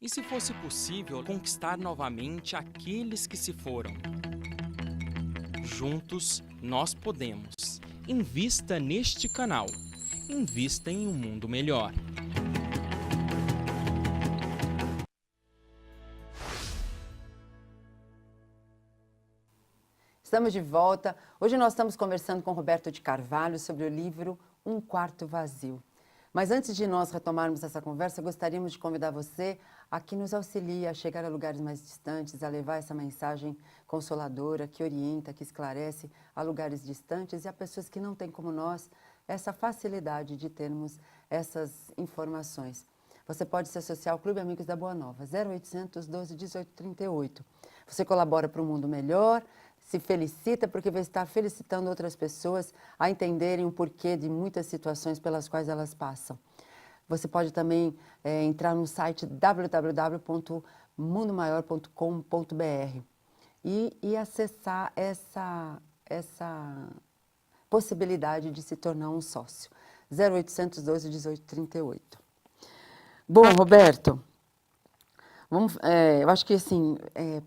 E se fosse possível conquistar novamente aqueles que se foram? Juntos, nós podemos. Invista neste canal. Invista em um mundo melhor. Estamos de volta. Hoje nós estamos conversando com Roberto de Carvalho sobre o livro Um Quarto Vazio. Mas antes de nós retomarmos essa conversa, gostaríamos de convidar você a que nos auxilie a chegar a lugares mais distantes, a levar essa mensagem consoladora, que orienta, que esclarece a lugares distantes e a pessoas que não têm como nós essa facilidade de termos essas informações. Você pode se associar ao Clube Amigos da Boa Nova, 0800 12 18 38. Você colabora para um mundo melhor, se felicita porque vai estar felicitando outras pessoas a entenderem o porquê de muitas situações pelas quais elas passam. Você pode também entrar no site www.mundomaior.com.br e acessar essa possibilidade de se tornar um sócio. 0800 12 18 38. Bom, Roberto, eu acho que assim,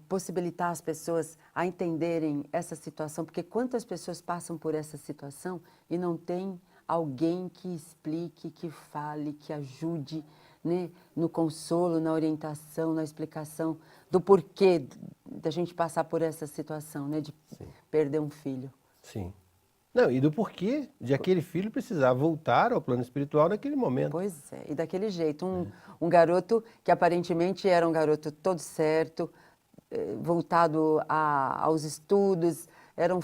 possibilitar as pessoas a entenderem essa situação, porque quantas pessoas passam por essa situação e não tem alguém que explique, que fale, que ajude, né, no consolo, na orientação, na explicação do porquê da gente passar por essa situação, né, de perder um filho. Sim. Não, e do porquê de aquele filho precisar voltar ao plano espiritual naquele momento. Pois é, e daquele jeito, um garoto que aparentemente era um garoto todo certo, voltado aos estudos, era um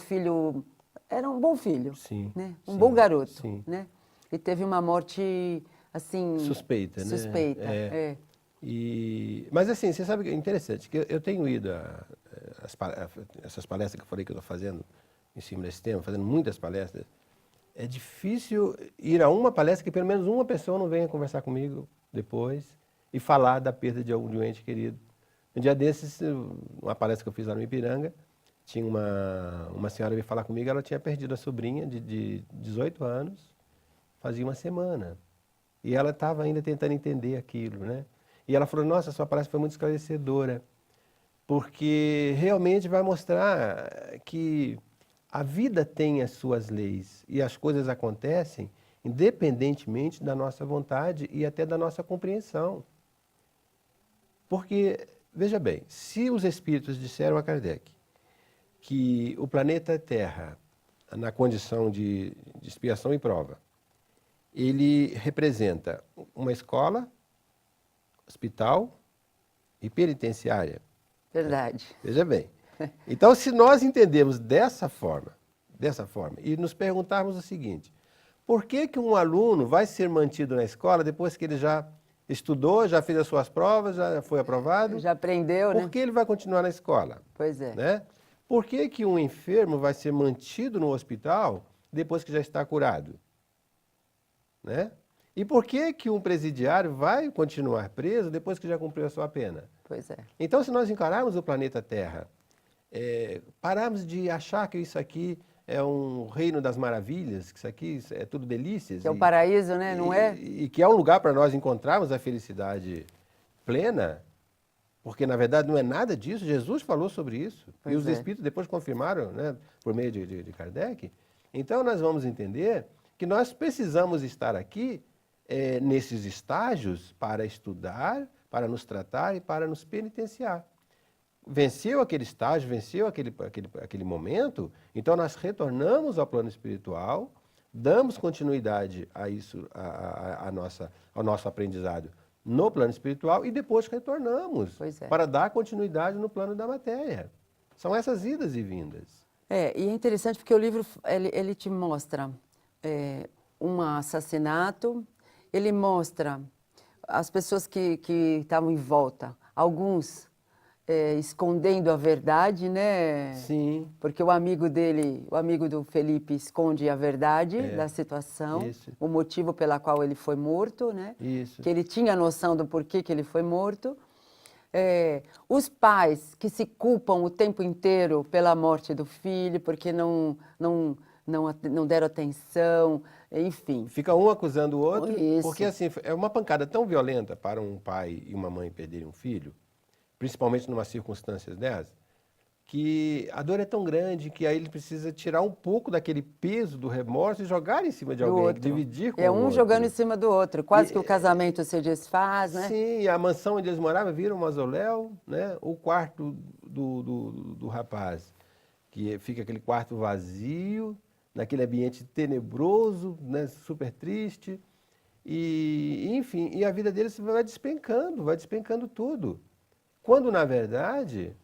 bom filho, Sim, né? Um sim, bom garoto, sim. né? E teve uma morte, assim... Suspeita, né? Suspeita, Mas assim, você sabe que é interessante, que eu tenho ido essas palestras que eu falei que eu estou fazendo em cima desse tema, fazendo muitas palestras. É difícil ir a uma palestra que pelo menos uma pessoa não venha conversar comigo depois e falar da perda de algum ente querido. Um dia desses, uma palestra que eu fiz lá no Ipiranga, tinha uma senhora veio falar comigo, ela tinha perdido a sobrinha de 18 anos, fazia uma semana. E ela estava ainda tentando entender aquilo, né? E ela falou, nossa, sua palestra foi muito esclarecedora, porque realmente vai mostrar que a vida tem as suas leis e as coisas acontecem independentemente da nossa vontade e até da nossa compreensão. Porque, veja bem, se os espíritos disseram a Kardec que o planeta Terra, na condição de expiação e prova, ele representa uma escola, hospital e penitenciária. Verdade. Veja bem. Então, se nós entendemos dessa forma, e nos perguntarmos o seguinte, por que um aluno vai ser mantido na escola depois que ele já estudou, já fez as suas provas, já foi aprovado? Já aprendeu, né? Por que ele vai continuar na escola? Pois é. Né? Por que um enfermo vai ser mantido no hospital depois que já está curado? Né? E por que um presidiário vai continuar preso depois que já cumpriu a sua pena? Pois é. Então, se nós encararmos o planeta Terra, pararmos de achar que isso aqui é um reino das maravilhas, que isso aqui é tudo delícias. Que é o paraíso, né? Não é? E que é um lugar para nós encontrarmos a felicidade plena, porque na verdade não é nada disso, Jesus falou sobre isso. Pois e os é. espíritos depois confirmaram, né, por meio de Kardec. Então nós vamos entender que nós precisamos estar aqui nesses estágios para estudar, para nos tratar e para nos penitenciar. Venceu aquele estágio, venceu aquele momento, então nós retornamos ao plano espiritual, damos continuidade a isso, ao nosso aprendizado no plano espiritual e depois retornamos para dar continuidade no plano da matéria. São essas idas e vindas. E é interessante porque o livro ele te mostra um assassinato, ele mostra as pessoas que estavam em volta, alguns escondendo a verdade, né? Sim. Porque o amigo dele, o amigo do Felipe, esconde a verdade da situação, Isso. o motivo pela qual ele foi morto, né? Isso. Que ele tinha noção do porquê que ele foi morto. Os pais que se culpam o tempo inteiro pela morte do filho, porque não deram atenção, enfim. Fica um acusando o outro, Isso. porque assim, é uma pancada tão violenta para um pai e uma mãe perderem um filho, principalmente numa circunstâncias dessas, que a dor é tão grande que aí ele precisa tirar um pouco daquele peso do remorso e jogar em cima de Do alguém, outro. dividir com É o um outro. jogando em cima do outro. Quase E- que o casamento se desfaz, né? Sim, e a mansão onde eles moravam vira um mausoléu, né? O quarto do rapaz, que fica aquele quarto vazio, naquele ambiente tenebroso, né? Super triste. E, enfim, e a vida deles vai despencando tudo. Quando, na verdade,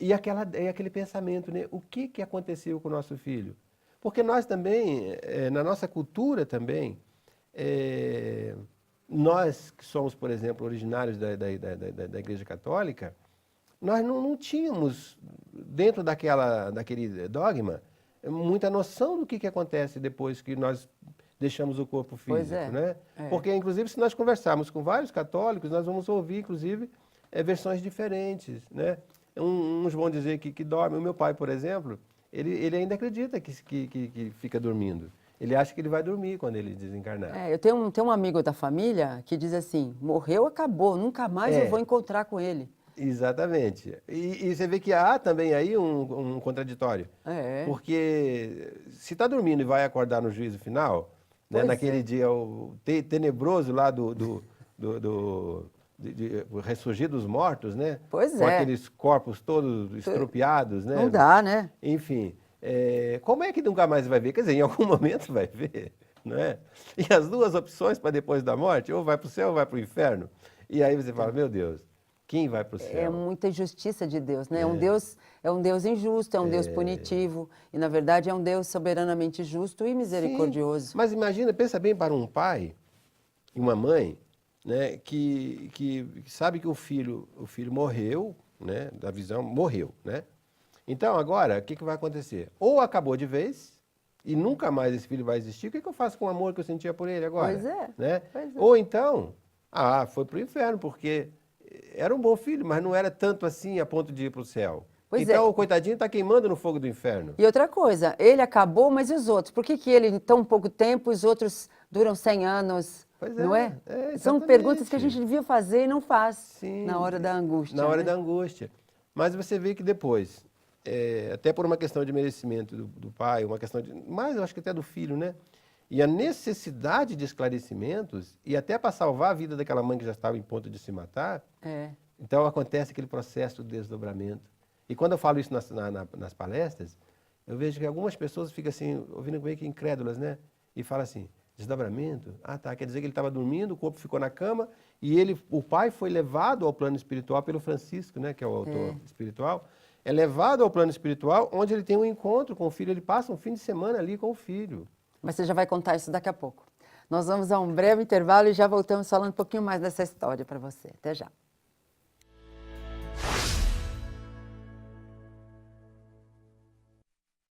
e aquele pensamento, né? O que aconteceu com o nosso filho? Porque nós também, na nossa cultura também, nós que somos, por exemplo, originários da Igreja Católica, nós não tínhamos, dentro daquele dogma, muita noção do que acontece depois que nós deixamos o corpo físico, Pois é, né? é. Porque, inclusive, se nós conversarmos com vários católicos, nós vamos ouvir, inclusive, versões diferentes, né? Uns vão dizer que dorme. O meu pai, por exemplo, ele ainda acredita que fica dormindo. Ele acha que ele vai dormir quando ele desencarnar. Eu tenho um amigo da família que diz assim, morreu, acabou, nunca mais eu vou encontrar com ele. Exatamente. E você vê que há também aí um contraditório. Porque se está dormindo e vai acordar no juízo final, né, naquele dia tenebroso lá do ressurgir dos mortos, né? Pois com é. aqueles corpos todos estropiados, né? Não dá, né? Enfim, como é que nunca mais vai ver? Quer dizer, em algum momento vai ver, não é? E as duas opções para depois da morte, ou vai para o céu ou vai para o inferno. E aí você fala, meu Deus, quem vai para o céu? É muita injustiça de Deus, né? É um Deus injusto, é um Deus punitivo. E, na verdade, é um Deus soberanamente justo e misericordioso. Sim, mas imagina, pensa bem para um pai e uma mãe, né, que sabe que o filho morreu, né, da visão, morreu, né? Então, agora, o que vai acontecer? Ou acabou de vez e nunca mais esse filho vai existir, o que eu faço com o amor que eu sentia por ele agora? Pois é. Né? Pois é. Ou então, foi para o inferno, porque era um bom filho, mas não era tanto assim a ponto de ir para o céu. Então, o coitadinho está queimando no fogo do inferno. E outra coisa, ele acabou, mas e os outros? Por que ele em tão pouco tempo, os outros duram 100 anos? Pois não é? São exatamente. perguntas que a gente devia fazer e não faz. Sim, na hora da angústia. Na hora né? da angústia. Mas você vê que depois, até por uma questão de merecimento do pai, uma questão mas eu acho que até do filho, né? E a necessidade de esclarecimentos, e até para salvar a vida daquela mãe que já estava em ponto de se matar, então acontece aquele processo de desdobramento. E quando eu falo isso nas palestras, eu vejo que algumas pessoas ficam assim, ouvindo meio que incrédulas, né? E falam assim, desdobramento? Ah, tá, quer dizer que ele estava dormindo, o corpo ficou na cama, e o pai foi levado ao plano espiritual pelo Francisco, né? Que é o autor espiritual, é levado ao plano espiritual, onde ele tem um encontro com o filho, ele passa um fim de semana ali com o filho. Mas você já vai contar isso daqui a pouco. Nós vamos a um breve intervalo e já voltamos falando um pouquinho mais dessa história para você. Até já.